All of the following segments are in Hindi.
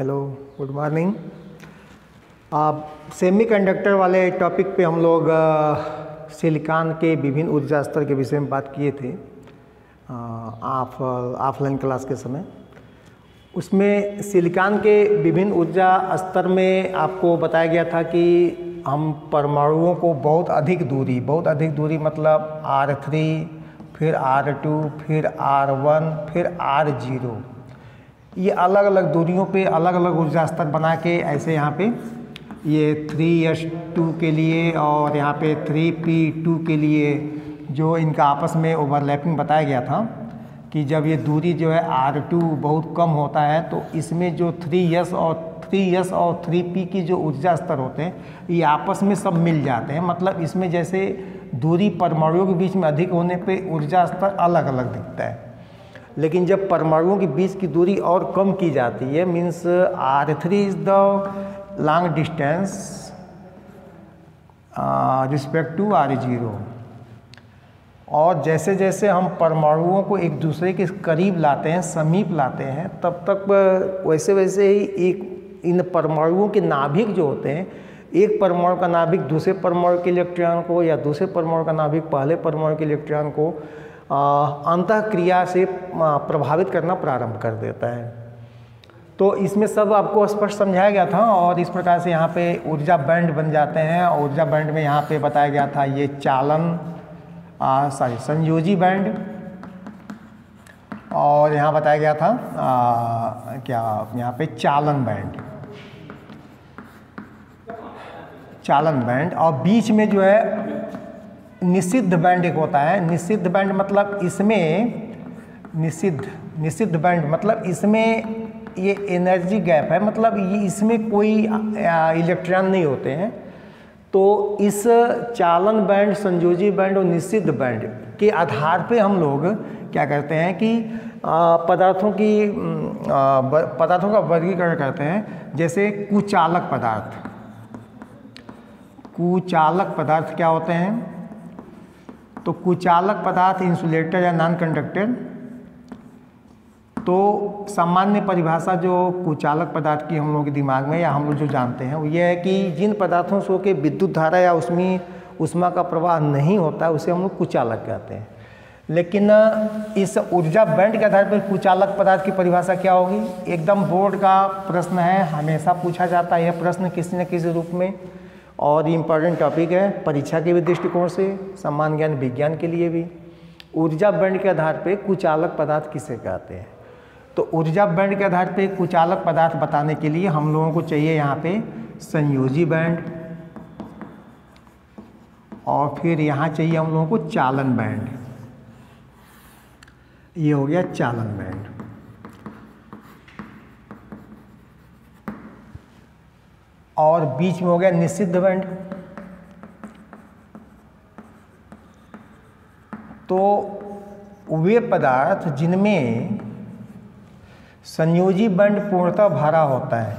Hello, good morning. आप सेमीकंडक्टर वाले टॉपिक पे हम लोग सिलिकॉन के विभिन्न ऊर्जा स्तर के विषय में बात किए थे ऑफलाइन क्लास के समय। उसमें सिलिकॉन के विभिन्न ऊर्जा स्तर में आपको बताया गया था कि हम परमाणुओं को बहुत अधिक दूरी मतलब R3, फिर R2, फिर R1, फिर R0, ये अलग अलग दूरियों पे अलग अलग ऊर्जा स्तर बना के ऐसे यहाँ पे ये 3s2 के लिए और यहाँ पे 3p2 के लिए जो इनका आपस में ओवरलैपिंग बताया गया था कि जब ये दूरी जो है R2 बहुत कम होता है तो इसमें जो 3s और 3p की जो ऊर्जा स्तर होते हैं ये आपस में सब मिल जाते हैं। मतलब इसमें जैसे दूरी परमाणुओं के बीच में अधिक होने पे ऊर्जा स्तर अलग अलग दिखता है, लेकिन जब परमाणुओं के बीच की दूरी और कम की जाती है means R3 is the long distance respect to R0, और जैसे जैसे हम परमाणुओं को एक दूसरे के करीब लाते हैं, समीप लाते हैं, तब तक वैसे वैसे ही एक इन परमाणुओं के नाभिक जो होते हैं, एक परमाणु का नाभिक दूसरे परमाणु के इलेक्ट्रॉन को या दूसरे परमाणु का नाभिक पहले परमाणु के इलेक्ट्रॉन को अंतःक्रिया से प्रभावित करना प्रारंभ कर देता है। तो इसमें सब आपको स्पष्ट समझाया गया था और इस प्रकार से यहाँ पे ऊर्जा बैंड बन जाते हैं। ऊर्जा बैंड में यहाँ पे बताया गया था ये संयोजी बैंड, और यहाँ बताया गया था यहाँ पे चालन बैंड, और बीच में जो है निषिद्ध बैंड एक होता है। निषिद्ध बैंड मतलब इसमें निषिद्ध बैंड मतलब इसमें ये एनर्जी गैप है, मतलब ये इसमें कोई इलेक्ट्रॉन नहीं होते हैं। तो इस चालन बैंड, संयोजी बैंड और निषिद्ध बैंड के आधार पे हम लोग क्या करते हैं कि पदार्थों का वर्गीकरण करते हैं। जैसे कुचालक पदार्थ क्या होते हैं? तो कुचालक पदार्थ इंसुलेटर या नॉन कंडक्टर। तो सामान्य परिभाषा जो कुचालक पदार्थ की हम लोगों के दिमाग में या हम लोग जो जानते हैं वो ये है कि जिन पदार्थों से के विद्युत धारा या उसमें ऊष्मा का प्रवाह नहीं होता है उसे हम लोग कुचालक कहते हैं। लेकिन इस ऊर्जा बैंड के आधार पर कुचालक पदार्थ की परिभाषा क्या होगी? एकदम बोर्ड का प्रश्न है, हमेशा पूछा जाता है यह प्रश्न किसी न किसी रूप में, और ये इम्पॉर्टेंट टॉपिक है परीक्षा के भी दृष्टिकोण से, सामान्य ज्ञान विज्ञान के लिए भी। ऊर्जा बैंड के आधार पे कुचालक पदार्थ किसे कहते हैं? तो ऊर्जा बैंड के आधार पे कुचालक पदार्थ बताने के लिए हम लोगों को चाहिए यहाँ पे संयोजी बैंड, और फिर यहाँ चाहिए हम लोगों को चालन बैंड। ये हो गया चालन बैंड। और बीच में हो गया निषिद्ध बैंड। तो वे पदार्थ जिनमें संयोजी बैंड पूर्णतः भरा होता है,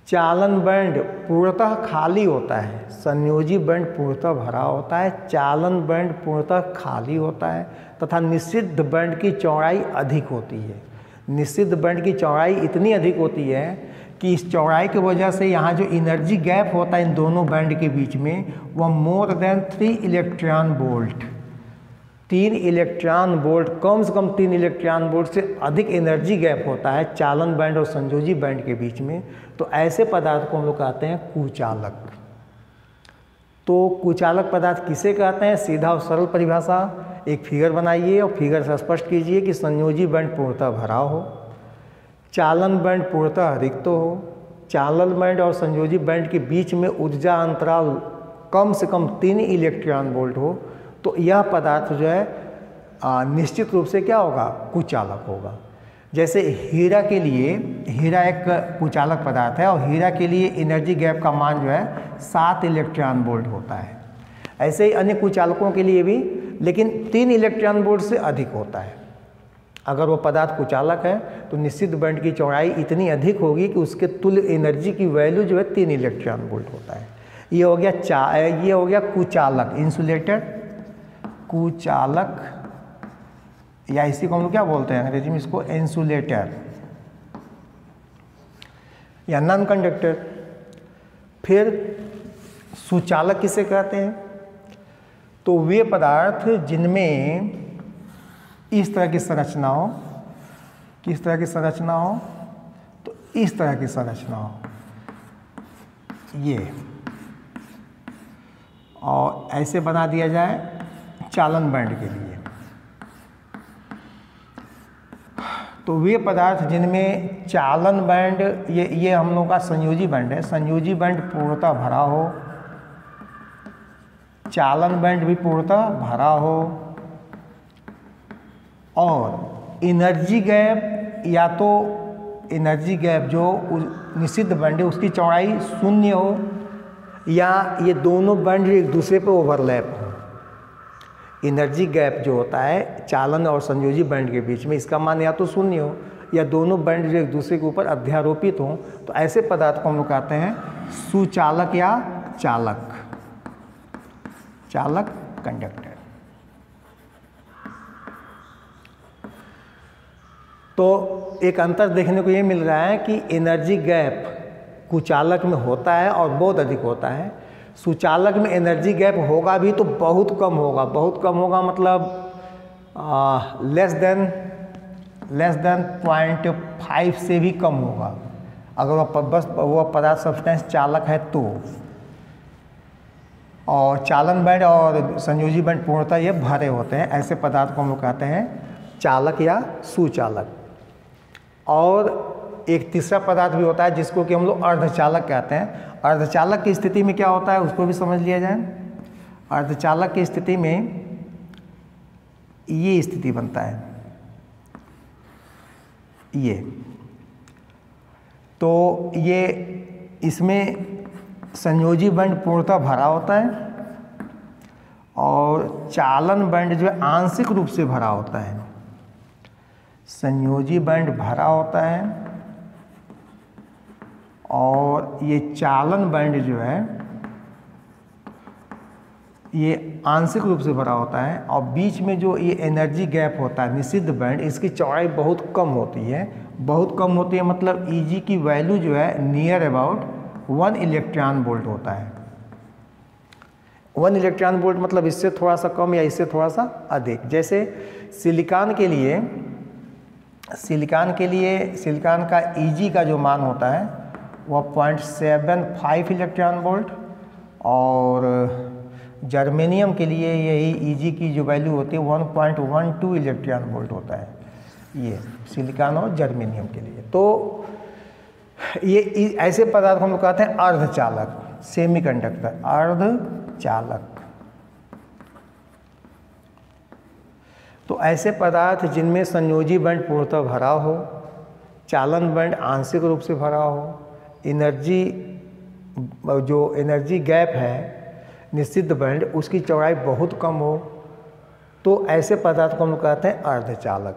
चालन बैंड पूर्णतः खाली होता है। संयोजी बैंड पूर्णतः भरा होता है, चालन बैंड पूर्णतः खाली होता है, तथा निषिद्ध बैंड की चौड़ाई अधिक होती है। निषिद्ध बैंड की चौड़ाई इतनी अधिक होती है कि इस चौड़ाई की वजह से यहाँ जो एनर्जी गैप होता है इन दोनों बैंड के बीच में वह more than 3 electron volt, 3 electron volt, कम से कम 3 इलेक्ट्रॉन वोल्ट से अधिक एनर्जी गैप होता है चालन बैंड और संयोजी बैंड के बीच में। तो ऐसे पदार्थ को हम लोग कहते हैं कुचालक। तो कुचालक पदार्थ किसे कहते हैं? सीधा और सरल परिभाषा, एक फिगर बनाइए और फिगर से स्पष्ट कीजिए कि संयोजी बैंड पूर्णतः भरा हो, चालन बैंड पूर्णतः रिक्त हो, चालन बैंड और संयोजी बैंड के बीच में ऊर्जा अंतराल कम से कम 3 इलेक्ट्रॉन वोल्ट हो। तो यह पदार्थ जो है निश्चित रूप से क्या होगा? कुचालक होगा। जैसे हीरा के लिए, हीरा एक कुचालक पदार्थ है और हीरा के लिए एनर्जी गैप का मान जो है 7 इलेक्ट्रॉन वोल्ट होता है। ऐसे ही अन्य कुचालकों के लिए भी, लेकिन 3 इलेक्ट्रॉन वोल्ट से अधिक होता है। अगर वो पदार्थ कुचालक है तो निश्चित बैंड की चौड़ाई इतनी अधिक होगी कि उसके तुल्य एनर्जी की वैल्यू जो है 3 इलेक्ट्रॉन वोल्ट होता है। ये हो गया कुचालक, इंसुलेटर, कुचालक या इसी को हम लोग क्या बोलते हैं अंग्रेजी में, इसको इंसुलेटर या नॉन कंडक्टर। फिर सुचालक किसे कहते हैं? तो वे पदार्थ जिनमें इस तरह की संरचना हो, किस तरह की संरचना हो, तो इस तरह की संरचना हो ये, और ऐसे बना दिया जाए चालन बैंड के लिए। तो वे पदार्थ जिनमें चालन बैंड, ये हम लोग का संयोजी बैंड है, संयोजी बैंड पूर्णतः भरा हो, चालन बैंड भी पूर्णतः भरा हो, और एनर्जी गैप, या तो एनर्जी गैप जो निषिद्ध बैंड है उसकी चौड़ाई शून्य हो, या ये दोनों बैंड एक दूसरे पे ओवरलैप हो। एनर्जी गैप जो होता है चालन और संयोजी बैंड के बीच में, इसका मान या तो शून्य हो या दोनों बैंड जो एक दूसरे के ऊपर अध्यारोपित हों, तो ऐसे पदार्थ को हम लोग कहते हैं सुचालक या चालक, चालक कंडक्टर। तो एक अंतर देखने को ये मिल रहा है कि एनर्जी गैप कुचालक में होता है और बहुत अधिक होता है, सुचालक में एनर्जी गैप होगा भी तो बहुत कम होगा। बहुत कम होगा मतलब लेस देन 0.5 से भी कम होगा, अगर वह पदार्थ सब्सटेंस चालक है तो। और चालन बैंड और संयोजी बैंड पूर्णतः ये भरे होते हैं, ऐसे पदार्थ को हम लोग कहते हैं चालक या सुचालक। और एक तीसरा पदार्थ भी होता है जिसको कि हम लोग अर्धचालक कहते हैं। अर्धचालक की स्थिति में क्या होता है उसको भी समझ लिया जाए। अर्धचालक की स्थिति में ये स्थिति बनता है, ये तो ये इसमें संयोजी बैंड पूर्णतः भरा होता है और चालन बैंड जो है आंशिक रूप से भरा होता है। संयोजी बैंड भरा होता है और ये चालन बैंड जो है ये आंशिक रूप से भरा होता है, और बीच में जो ये एनर्जी गैप होता है निषिद्ध बैंड, इसकी चौड़ाई बहुत कम होती है। बहुत कम होती है मतलब Eg की वैल्यू जो है नियर अबाउट 1 इलेक्ट्रॉन वोल्ट होता है। 1 इलेक्ट्रॉन वोल्ट मतलब इससे थोड़ा सा कम या इससे थोड़ा सा अधिक। जैसे सिलिकॉन के लिए सिलिकॉन का Eg का जो मान होता है वह 0.75 इलेक्ट्रॉन वोल्ट, और जर्मेनियम के लिए यही Eg की जो वैल्यू होती है 1.12 इलेक्ट्रॉन वोल्ट होता है, ये सिलिकॉन और जर्मेनियम के लिए। तो ये ऐसे पदार्थ हम लोग कहते हैं अर्धचालक, सेमीकंडक्टर, अर्धचालक। तो ऐसे पदार्थ जिनमें संयोजी बैंड पूर्णतः भरा हो, चालन बैंड आंशिक रूप से भरा हो, जो एनर्जी गैप है निषिद्ध बैंड उसकी चौड़ाई बहुत कम हो, तो ऐसे पदार्थ को हम लोग कहते हैं अर्धचालक।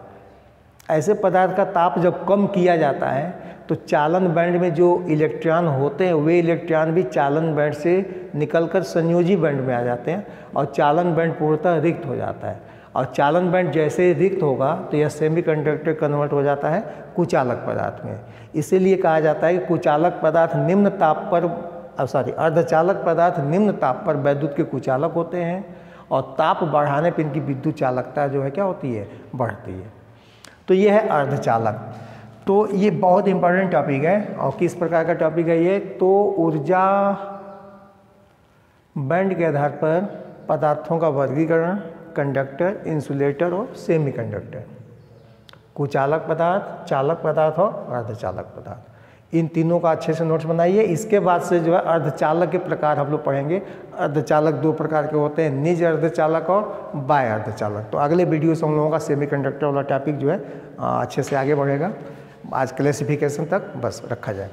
ऐसे पदार्थ का ताप जब कम किया जाता है तो चालन बैंड में जो इलेक्ट्रॉन होते हैं वे इलेक्ट्रॉन भी चालन बैंड से निकलकर संयोजी बैंड में आ जाते हैं और चालन बैंड पूर्णतः रिक्त हो जाता है। और चालन बैंड जैसे रिक्त होगा तो यह सेमीकंडक्टर कन्वर्ट हो जाता है कुचालक पदार्थ में। इसीलिए कहा जाता है कि कुचालक पदार्थ निम्न ताप पर अर्धचालक पदार्थ निम्न ताप पर वैद्युत के कुचालक होते हैं, और ताप बढ़ाने पर इनकी विद्युत चालकता जो है क्या होती है, बढ़ती है। तो ये है अर्धचालक। तो ये बहुत इंपॉर्टेंट टॉपिक है। और किस प्रकार का टॉपिक है ये, तो ऊर्जा बैंड के आधार पर पदार्थों का वर्गीकरण, कंडक्टर, इंसुलेटर और सेमीकंडक्टर, कुचालक पदार्थ, चालक पदार्थ और अर्धचालक पदार्थ। इन तीनों का अच्छे से नोट्स बनाइए। इसके बाद से जो है अर्धचालक के प्रकार हम लोग पढ़ेंगे। अर्धचालक दो प्रकार के होते हैं, निज अर्धचालक और बाह्य अर्धचालक। तो अगले वीडियो से हम लोगों का सेमीकंडक्टर वाला टॉपिक जो है अच्छे से आगे बढ़ेगा। आज क्लासिफिकेशन तक बस रखा जाए।